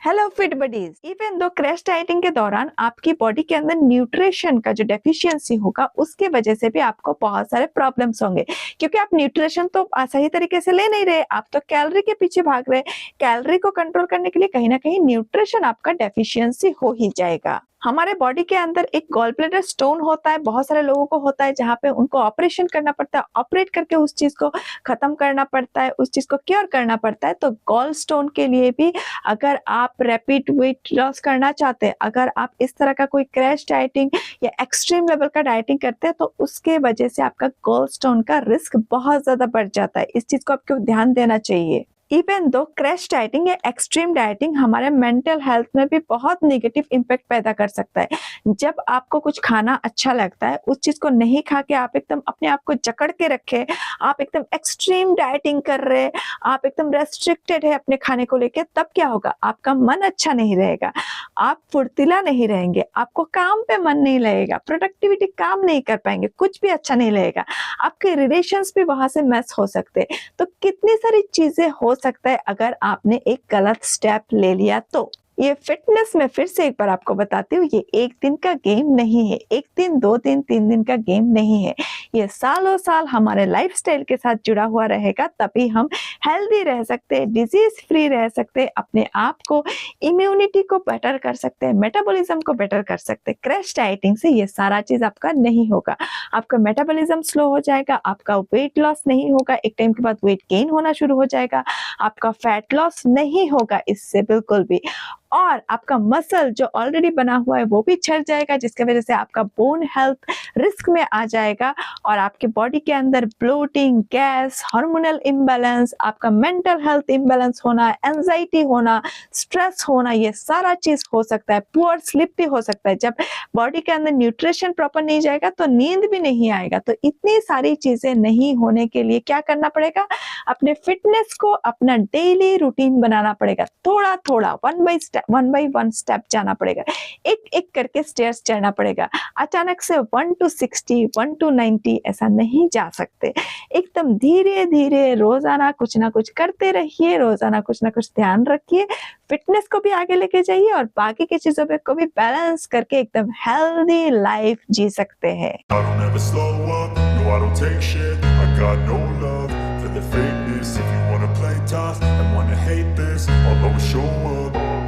Hello fit buddies. Even though crash dieting के दौरान आपकी बॉडी के अंदर न्यूट्रिशन का जो डेफिशिएंसी होगा उसके वजह से भी आपको बहुत सारे प्रॉब्लम्स होंगे, क्योंकि आप न्यूट्रिशन तो सही तरीके से ले नहीं रहे, आप तो कैलोरी के पीछे भाग रहे। कैलोरी को कंट्रोल करने के लिए कहीं ना कहीं न्यूट्रिशन आपका डेफिशिएंसी हो ही जाएगा। हमारे बॉडी के अंदर एक गॉल ब्लैडर स्टोन होता है, बहुत सारे लोगों को होता है, जहाँ पे उनको ऑपरेशन करना पड़ता है, ऑपरेट करके उस चीज को खत्म करना पड़ता है, उस चीज को क्योर करना पड़ता है। तो गॉल स्टोन के लिए भी अगर आप रैपिड वेट लॉस करना चाहते हैं, अगर आप इस तरह का कोई क्रैश डाइटिंग या एक्सट्रीम लेवल का डाइटिंग करते हैं, तो उसके वजह से आपका गॉल स्टोन का रिस्क बहुत ज्यादा बढ़ जाता है। इस चीज को आपको ध्यान देना चाहिए। इवन दो क्रैश डाइटिंग या एक्सट्रीम डाइटिंग हमारे मेंटल हेल्थ में भी बहुत नेगेटिव इम्पैक्ट पैदा कर सकता है। जब आपको कुछ खाना अच्छा लगता है, उस चीज को नहीं खा के आप एकदम अपने आप को जकड़ के रखे, आप एकदम एक्सट्रीम डाइटिंग कर रहे, आप एकदम रेस्ट्रिक्टेड है अपने खाने को लेके, तब क्या होगा? आपका मन अच्छा नहीं रहेगा, आप फुर्तीला नहीं रहेंगे, आपको काम पे मन नहीं लगेगा, प्रोडक्टिविटी काम नहीं कर पाएंगे, कुछ भी अच्छा नहीं लगेगा, आपके रिलेशंस भी वहां से मैस हो सकते हैं। तो कितनी सारी चीजें हो सकता है अगर आपने एक गलत स्टेप ले लिया तो। ये फिटनेस में फिर से एक बार आपको बताती हूँ, ये एक दिन का गेम नहीं है, एक दिन, 2 दिन, 3 दिन का गेम नहीं है। ये सालों साल हमारे लाइफस्टाइल के साथ जुड़ा हुआ रहेगा, तभी हम हेल्दी रह सकते हैं, डिजीज फ्री रह सकते हैं, अपने आप को, इम्यूनिटी को बेटर कर सकते हैं, मेटाबॉलिज्म को बेटर कर सकते हैं। क्रैश डाइटिंग से ये सारा चीज आपका नहीं होगा। आपका मेटाबॉलिज्म स्लो हो जाएगा, आपका वेट लॉस नहीं होगा, एक टाइम के बाद वेट गेन होना शुरू हो जाएगा, आपका फैट लॉस नहीं होगा इससे बिल्कुल भी, और आपका मसल जो ऑलरेडी बना हुआ है वो भी छट जाएगा, जिसकी वजह से आपका बोन हेल्थ रिस्क में आ जाएगा, और आपके बॉडी के अंदर ब्लोटिंग, गैस, हार्मोनल इम्बैलेंस, आपका मेंटल हेल्थ इम्बैलेंस होना, एंजाइटी होना, स्ट्रेस होना, ये सारा चीज हो सकता है। पुअर स्लीप भी हो सकता है। जब बॉडी के अंदर न्यूट्रिशन प्रॉपर नहीं जाएगा तो नींद भी नहीं आएगा। तो इतनी सारी चीजें नहीं होने के लिए क्या करना पड़ेगा? अपने फिटनेस को अपना डेली रूटीन बनाना पड़ेगा। थोड़ा थोड़ा, वन बाई वन स्टेप जाना पड़ेगा, एक एक करके स्टेयर्स चढ़ना पड़ेगा। अचानक से 1 to 60, 1 to 90 ऐसा नहीं जा सकते। एकदम धीरे धीरे रोजाना कुछ ना कुछ करते रहिए, रोजाना कुछ ना कुछ ध्यान रखिए, फिटनेस को भी आगे लेके जाइए और बाकी की चीजों पे को भी बैलेंस करके एकदम हेल्दी लाइफ जी सकते हैं। If you wanna play tough and wanna hate this, I'll always show up.